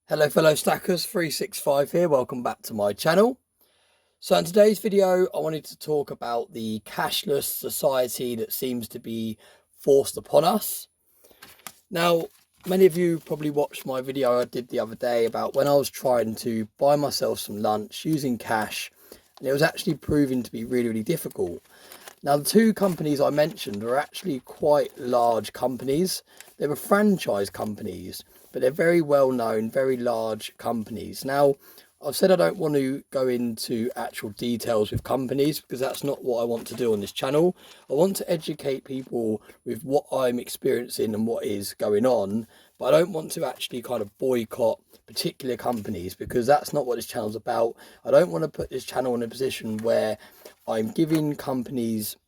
Hello fellow stackers, 365 here, welcome back to my channel. So in today's video I wanted to talk about the cashless society that seems to be forced upon us. Now many of you probably watched my video I did the other day about when I was trying to buy myself some lunch using cash, and it was actually proving to be really difficult. Now the two companies I mentioned are actually quite large companies. They were franchise companies, but they're very well known, very large companies. Now, I've said I don't want to go into actual details with companies because that's not what I want to do on this channel. I want to educate people with what I'm experiencing and what is going on, but I don't want to actually kind of boycott particular companies because that's not what this channel's about. I don't want to put this channel in a position where I'm giving companies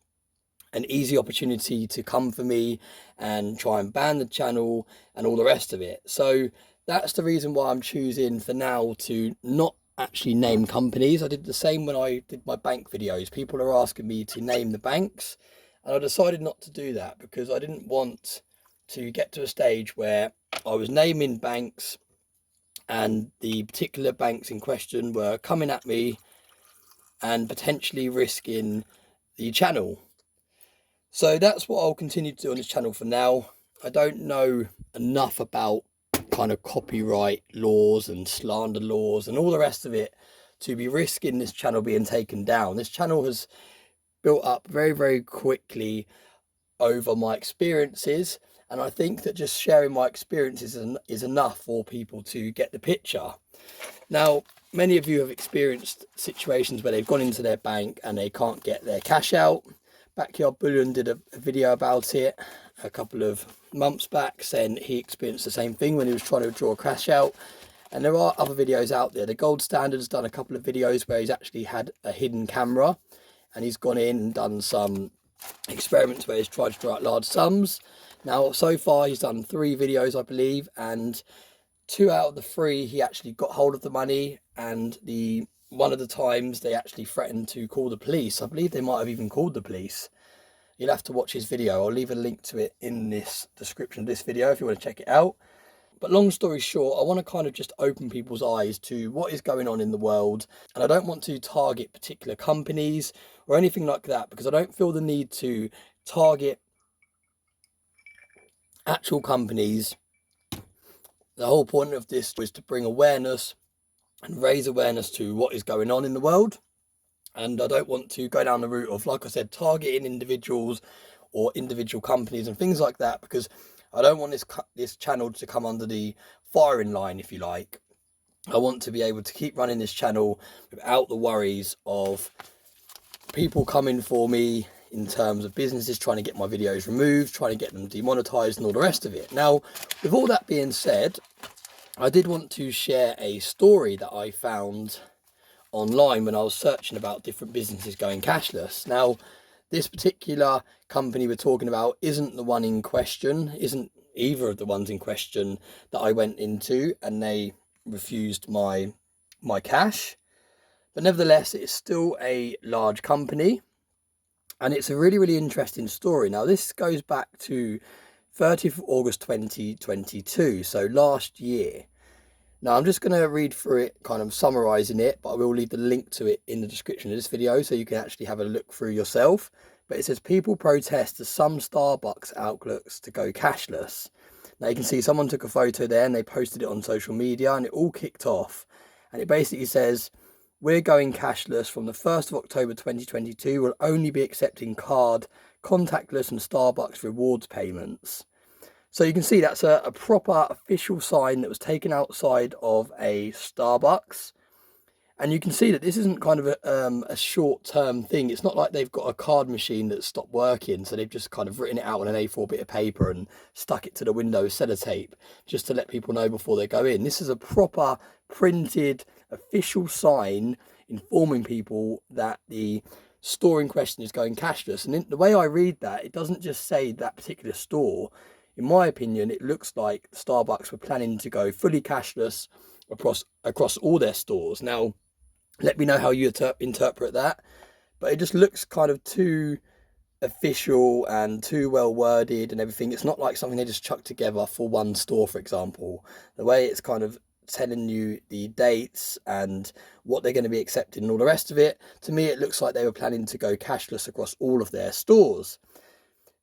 an easy opportunity to come for me and try and ban the channel and all the rest of it. So that's the reason why I'm choosing for now to not actually name companies. I did the same when I did my bank videos. People are asking me to name the banks, and I decided not to do that because I didn't want to get to a stage where I was naming banks and the particular banks in question were coming at me and potentially risking the channel. So that's what I'll continue to do on this channel for now. I don't know enough about kind of copyright laws and slander laws and all the rest of it to be risking this channel being taken down. This channel has built up very quickly over my experiences, and I think that just sharing my experiences is enough for people to get the picture. Now, many of you have experienced situations where they've gone into their bank and they can't get their cash out. Backyard Bullion did a video about it a couple of months back, saying he experienced the same thing when he was trying to draw cash out. And there are other videos out there. The Gold Standard has done a couple of videos where he's actually had a hidden camera and he's gone in and done some experiments where he's tried to draw out large sums. Now, so far he's done 3 videos, I believe, and 2 out of the 3 he actually got hold of the money, and one of the times they actually threatened to call the police. I believe they might have even called the police. You'll have to watch his video. I'll leave a link to it in this description of this video if you want to check it out. But long story short, I want to kind of just open people's eyes to what is going on in the world. And I don't want to target particular companies or anything like that because I don't feel the need to target actual companies. The whole point of this was to bring awareness and raise awareness to what is going on in the world. And I don't want to go down the route of, like I said, targeting individuals or individual companies and things like that, because I don't want this channel to come under the firing line, if you like. I want to be able to keep running this channel without the worries of people coming for me in terms of businesses trying to get my videos removed, trying to get them demonetized and all the rest of it. Now, with all that being said, I did want to share a story that I found online when I was searching about different businesses going cashless. Now, this particular company we're talking about isn't the one in question, isn't either of the ones in question that I went into, and they refused my cash. But nevertheless, it's still a large company, and it's a really interesting story. Now, this goes back to 30th of August 2022, so last year. Now, I'm just going to read through it, kind of summarising it, but I will leave the link to it in the description of this video so you can actually have a look through yourself. But it says, people protest as some Starbucks outlets to go cashless. Now, you can see someone took a photo there and they posted it on social media, and it all kicked off. And it basically says, we're going cashless from the 1st of October 2022. We'll only be accepting card, contactless and Starbucks rewards payments. So you can see that's a proper official sign that was taken outside of a Starbucks. And you can see that this isn't kind of a short-term thing. It's not like they've got a card machine that stopped working, so they've just kind of written it out on an A4 bit of paper and stuck it to the window with sellotape just to let people know before they go in. This is a proper printed official sign informing people that the store in question is going cashless. And the way I read that, it doesn't just say that particular store. In my opinion, it looks like Starbucks were planning to go fully cashless across all their stores. Now, let me know how you interpret that, but it just looks kind of too official and too well worded and everything. It's not like something they just chucked together for one store, for example. The way it's kind of telling you the dates and what they're going to be accepting and all the rest of it. To me, it looks like they were planning to go cashless across all of their stores.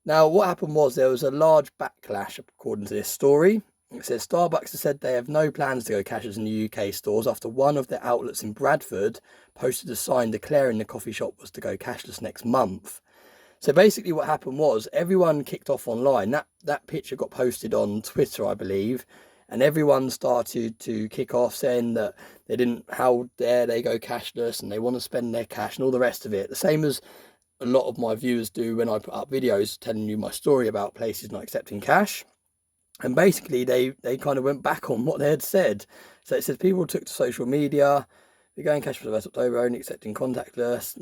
Now, what happened was there was a large backlash, according to this story. It says Starbucks has said they have no plans to go cashless in the UK stores after one of their outlets in Bradford posted a sign declaring the coffee shop was to go cashless next month. So basically what happened was everyone kicked off online. That picture got posted on Twitter, I believe, and everyone started to kick off saying that they didn't, how dare they go cashless and they want to spend their cash and all the rest of it. The same as a lot of my viewers do when I put up videos telling you my story about places not accepting cash. And basically they kind of went back on what they had said. So it says people took to social media, they're going cashless for the 1st of October, only accepting contactless.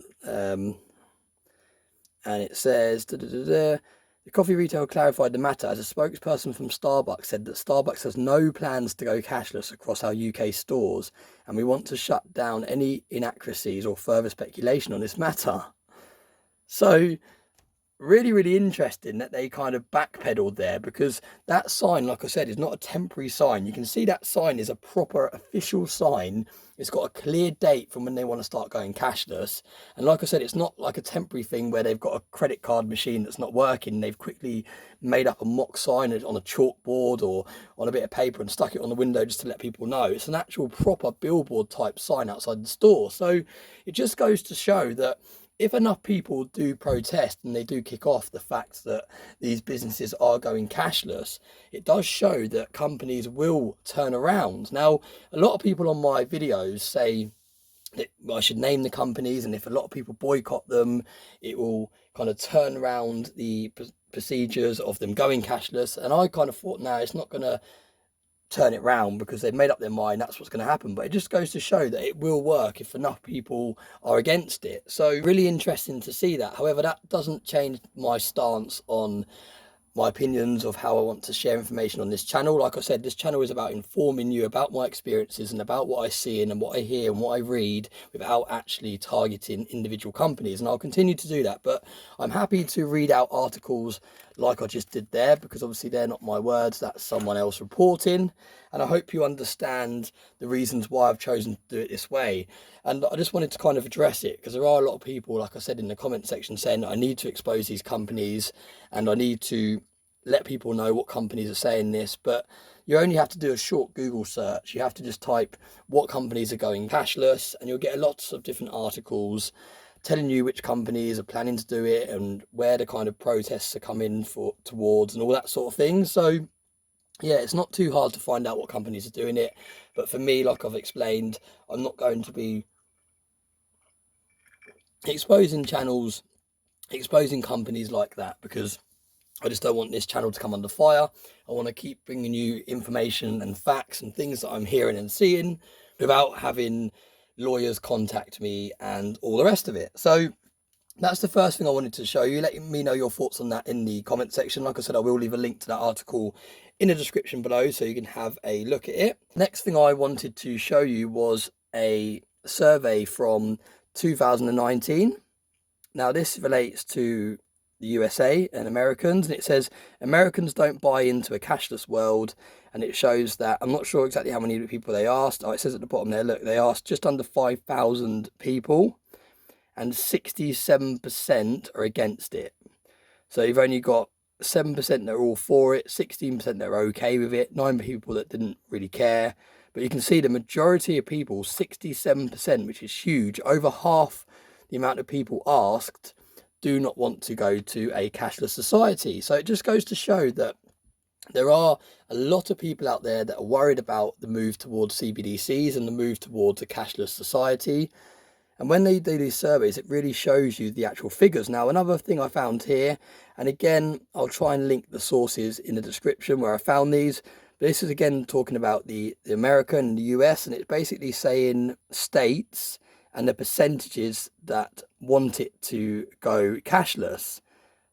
And it says, the coffee retailer clarified the matter as a spokesperson from Starbucks said that Starbucks has no plans to go cashless across our UK stores, and we want to shut down any inaccuracies or further speculation on this matter. So really interesting that they kind of backpedaled there, because that sign, like I said, is not a temporary sign. You can see that sign is a proper official sign. It's got a clear date from when they want to start going cashless. And like I said, it's not like a temporary thing where they've got a credit card machine that's not working. They've quickly made up a mock sign on a chalkboard or on a bit of paper and stuck it on the window just to let people know. It's an actual proper billboard type sign outside the store. So it just goes to show that if enough people do protest and they do kick off the fact that these businesses are going cashless, it does show that companies will turn around. Now, a lot of people on my videos say that I should name the companies, and if a lot of people boycott them, it will kind of turn around the procedures of them going cashless. And I kind of thought, no, it's not going to turn it round because they've made up their mind that's what's going to happen. But it just goes to show that it will work if enough people are against it. So really interesting to see that. However, that doesn't change my stance on my opinions of how I want to share information on this channel. Like I said, this channel is about informing you about my experiences and about what I see and what I hear and what I read without actually targeting individual companies. And I'll continue to do that, but I'm happy to read out articles like I just did there, because obviously they're not my words, that's someone else reporting. And I hope you understand the reasons why I've chosen to do it this way. And I just wanted to kind of address it because there are a lot of people, like I said in the comment section, saying that I need to expose these companies and I need to let people know what companies are saying this. But you only have to do a short Google search. You have to just type what companies are going cashless and you'll get lots of different articles telling you which companies are planning to do it and where the kind of protests are coming towards and all that sort of thing. So yeah, it's not too hard to find out what companies are doing it. But for me, like I've explained, I'm not going to be exposing companies like that, because I just don't want this channel to come under fire. I want to keep bringing you information and facts and things that I'm hearing and seeing without having lawyers contact me and all the rest of it. So that's the first thing I wanted to show you. Let me know your thoughts on that in the comment section. Like I said, I will leave a link to that article in the description below so you can have a look at it. Next thing I wanted to show you was a survey from 2019. Now this relates to the USA and Americans, and it says Americans don't buy into a cashless world, and it shows that, I'm not sure exactly how many people they asked. Oh, it says at the bottom there, look, they asked just under 5,000 people and 67% are against it. So you've only got 7% that are all for it, 16% that are okay with it, 9 people that didn't really care. But you can see the majority of people, 67%, which is huge, over half the amount of people asked, do not want to go to a cashless society. So it just goes to show that there are a lot of people out there that are worried about the move towards CBDCs and the move towards a cashless society. And when they do these surveys, it really shows you the actual figures. Now, another thing I found here, and again, I'll try and link the sources in the description where I found these. But this is again talking about the American and the US, and it's basically saying states and the percentages that want it to go cashless.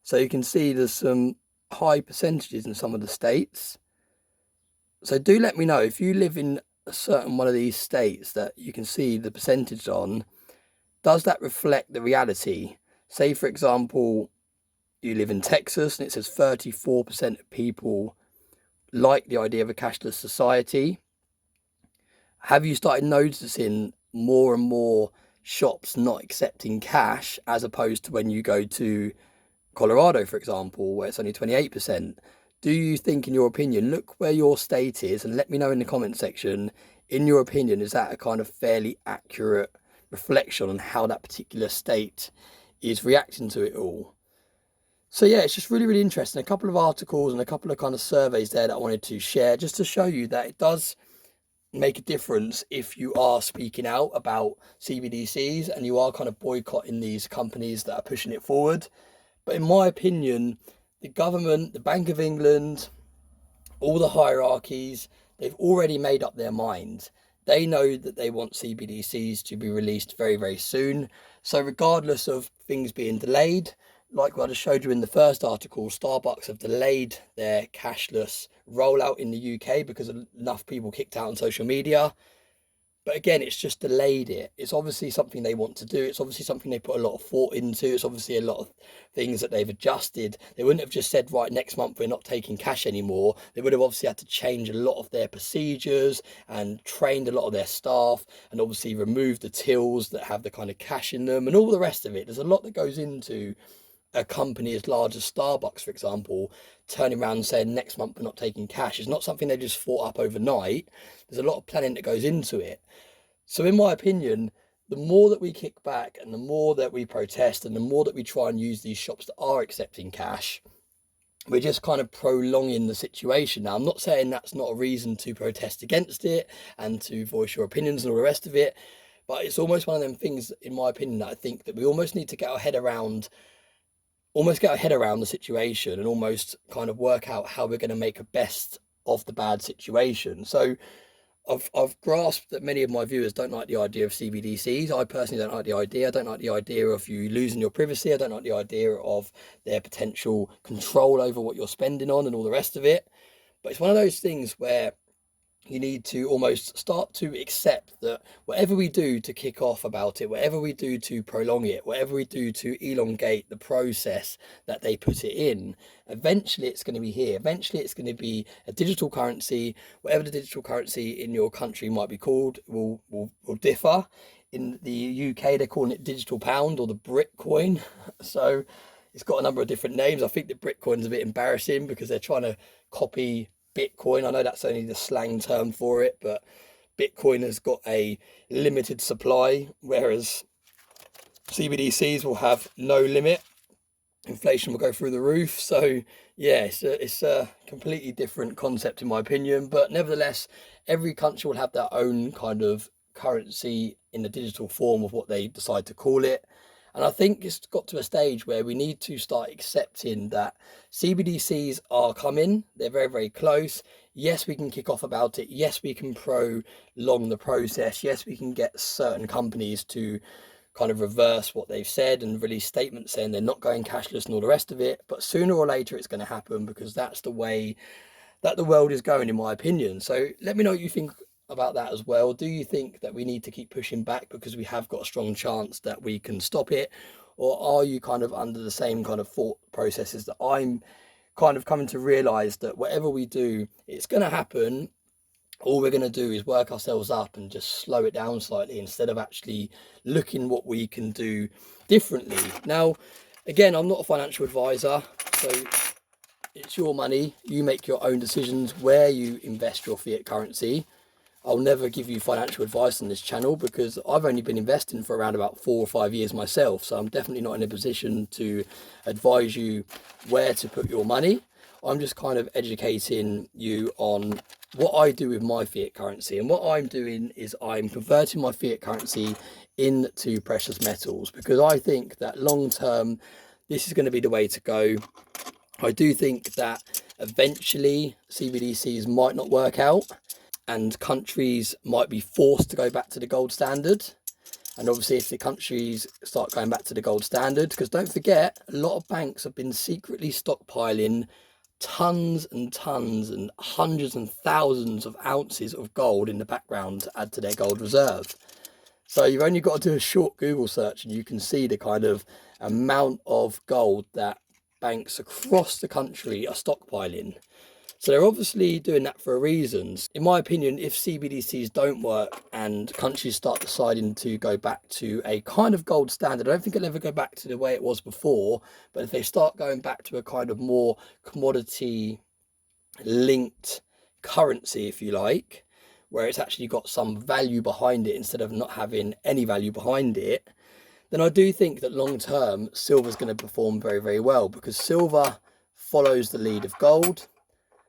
So you can see there's some high percentages in some of the states. So do let me know if you live in a certain one of these states that you can see the percentage on. Does that reflect the reality? Say, for example, you live in Texas and it says 34% of people like the idea of a cashless society. Have you started noticing more and more shops not accepting cash, as opposed to when you go to Colorado, for example, where it's only 28%? Do you think, in your opinion, look where your state is and let me know in the comment section, in your opinion, is that a kind of fairly accurate reflection on how that particular state is reacting to it all? So yeah, it's just really, really interesting. A couple of articles and a couple of kind of surveys there that I wanted to share, just to show you that it does make a difference if you are speaking out about CBDCs and you are kind of boycotting these companies that are pushing it forward. But in my opinion, the government, the Bank of England, all the hierarchies, they've already made up their mind. They know that they want CBDCs to be released very, very soon. So regardless of things being delayed, like what I showed you in the first article, Starbucks have delayed their cashless rollout in the UK because enough people kicked out on social media. But again, it's just delayed it. It's obviously something they want to do. It's obviously something they put a lot of thought into. It's obviously a lot of things that they've adjusted. They wouldn't have just said, right, next month we're not taking cash anymore. They would have obviously had to change a lot of their procedures and trained a lot of their staff, and obviously removed the tills that have the kind of cash in them and all the rest of it. There's a lot that goes into a company as large as Starbucks, for example, turning around and saying next month we're not taking cash. It's not something they just thought up overnight. There's a lot of planning that goes into it. So in my opinion, the more that we kick back and the more that we protest and the more that we try and use these shops that are accepting cash, we're just kind of prolonging the situation. Now, I'm not saying that's not a reason to protest against it and to voice your opinions and all the rest of it, but it's almost one of them things, in my opinion, that I think that we almost need to get our head around the situation and almost kind of work out how we're going to make a best of the bad situation. So I've grasped that many of my viewers don't like the idea of CBDCs. I personally don't like the idea. I don't like the idea of you losing your privacy. I don't like the idea of their potential control over what you're spending on and all the rest of it. But it's one of those things where you need to almost start to accept that whatever we do to kick off about it, whatever we do to prolong it, whatever we do to elongate the process that they put it in, eventually it's going to be here. Eventually it's going to be a digital currency. Whatever the digital currency in your country might be called will differ. In the UK, they're calling it digital pound or the Britcoin. So it's got a number of different names. I think the Britcoin's a bit embarrassing because they're trying to copy Bitcoin. I know that's only the slang term for it, but Bitcoin has got a limited supply, whereas CBDCs will have no limit. Inflation will go through the roof. So yeah, it's a completely different concept in my opinion, but nevertheless, every country will have their own kind of currency in the digital form of what they decide to call it. And I think it's got to a stage where we need to start accepting that CBDCs are coming. They're very, very close. Yes, we can kick off about it. Yes, we can prolong the process. Yes, we can get certain companies to kind of reverse what they've said and release statements saying they're not going cashless and all the rest of it. But sooner or later, it's going to happen because that's the way that the world is going, in my opinion. So let me know what you think about that as well. Do you think that we need to keep pushing back because we have got a strong chance that we can stop it? Or are you kind of under the same kind of thought processes that I'm kind of coming to realize that whatever we do, it's going to happen? All we're going to do is work ourselves up and just slow it down slightly instead of actually looking what we can do differently. Now, again, I'm not a financial advisor, so it's your money. You make your own decisions where you invest your fiat currency. I'll never give you financial advice on this channel because I've only been investing for around about 4 or 5 years myself. So I'm definitely not in a position to advise you where to put your money. I'm just kind of educating you on what I do with my fiat currency. And what I'm doing is I'm converting my fiat currency into precious metals because I think that long term, this is going to be the way to go. I do think that eventually CBDCs might not work out and countries might be forced to go back to the gold standard. And obviously if the countries start going back to the gold standard, because don't forget, a lot of banks have been secretly stockpiling tons and tons and hundreds and thousands of ounces of gold in the background to add to their gold reserve. So you've only got to do a short Google search and you can see the kind of amount of gold that banks across the country are stockpiling. So they're obviously doing that for a reason. In my opinion, if CBDCs don't work and countries start deciding to go back to a kind of gold standard, I don't think it'll ever go back to the way it was before, but if they start going back to a kind of more commodity linked currency, if you like, where it's actually got some value behind it instead of not having any value behind it, then I do think that long term silver is going to perform very, very well, because silver follows the lead of gold.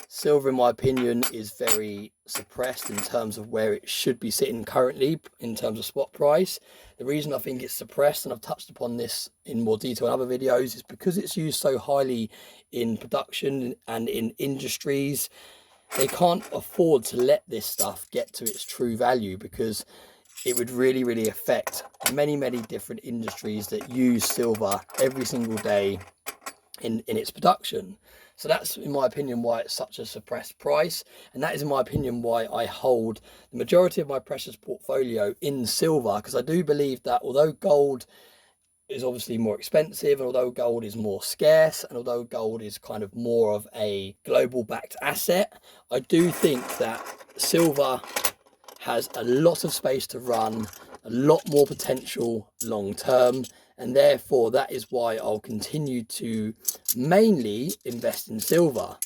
Silver, in my opinion, is very suppressed in terms of where it should be sitting currently in terms of spot price. The reason I think it's suppressed, and I've touched upon this in more detail in other videos, is because it's used so highly in production and in industries. They can't afford to let this stuff get to its true value, because it would really, really affect many, many different industries that use silver every single day in its production. So that's, in my opinion, why it's such a suppressed price. And that is, in my opinion, why I hold the majority of my precious portfolio in silver, because I do believe that although gold is obviously more expensive, and although gold is more scarce, and although gold is kind of more of a global backed asset, I do think that silver has a lot of space to run, a lot more potential long term, and therefore that is why I'll continue to mainly invest in silver.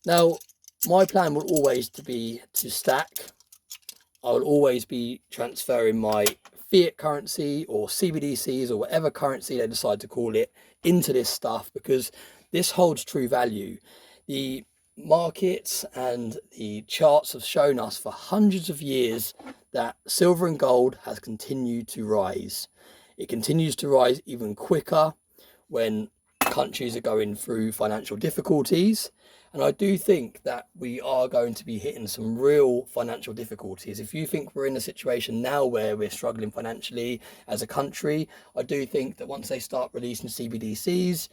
Now, my plan will always be to stack. I will always be transferring my fiat currency or CBDCs or whatever currency they decide to call it into this stuff, because this holds true value. The markets and the charts have shown us for hundreds of years that silver and gold has continued to rise. It continues to rise even quicker when countries are going through financial difficulties. And I do think that we are going to be hitting some real financial difficulties. If you think we're in a situation now where we're struggling financially as a country, I do think that once they start releasing CBDCs,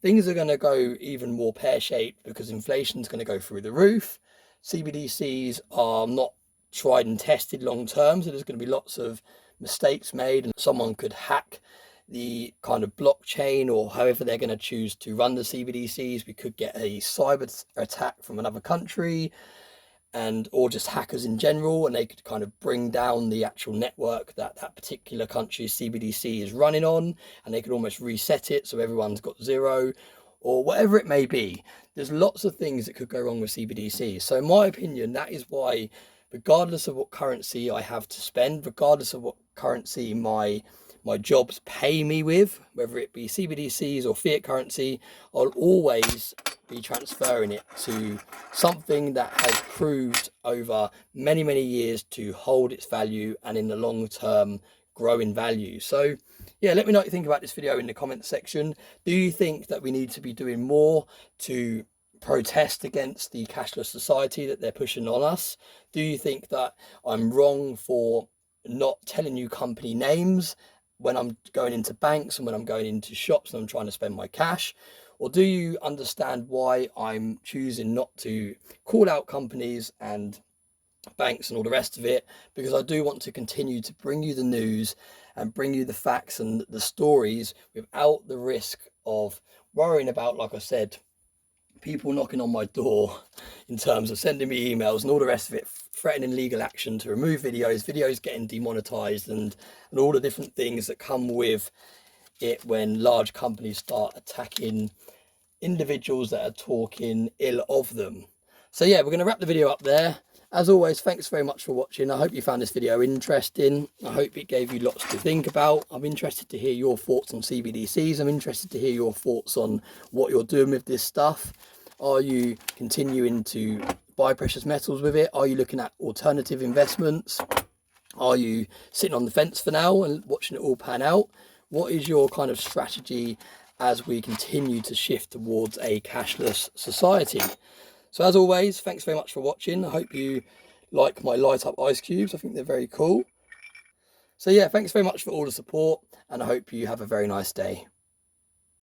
things are going to go even more pear-shaped, because inflation is going to go through the roof. CBDCs are not tried and tested long term, so there's going to be lots of mistakes made, and someone could hack the kind of blockchain, or however they're going to choose to run the CBDCs. We could get a cyber attack from another country, or just hackers in general, and they could kind of bring down the actual network that that particular country's CBDC is running on, and they could almost reset it so everyone's got zero, or whatever it may be. There's lots of things that could go wrong with CBDC. So in my opinion, that is why, regardless of what currency I have to spend, regardless of what currency my jobs pay me with, whether it be CBDCs or fiat currency, I'll always be transferring it to something that has proved over many, many years to hold its value, and in the long term grow in value. So yeah, let me know what you think about this video in the comments section. Do you think that we need to be doing more to protest against the cashless society that they're pushing on us? Do you think that I'm wrong for not telling you company names when I'm going into banks and when I'm going into shops and I'm trying to spend my cash? Or do you understand why I'm choosing not to call out companies and banks and all the rest of it? Because I do want to continue to bring you the news and bring you the facts and the stories without the risk of worrying about, like I said, people knocking on my door in terms of sending me emails and all the rest of it, threatening legal action to remove videos getting demonetized, and all the different things that come with it when large companies start attacking individuals that are talking ill of them. So yeah, we're going to wrap the video up there. As always, thanks very much for watching. I hope you found this video interesting. I hope it gave you lots to think about. I'm interested to hear your thoughts on CBDCs. I'm interested to hear your thoughts on what you're doing with this stuff. Are you continuing to buy precious metals with it? Are you looking at alternative investments? Are you sitting on the fence for now and watching it all pan out? What is your kind of strategy as we continue to shift towards a cashless society? So as always, thanks very much for watching. I hope you like my light up ice cubes. I think they're very cool. So yeah, thanks very much for all the support, and I hope you have a very nice day.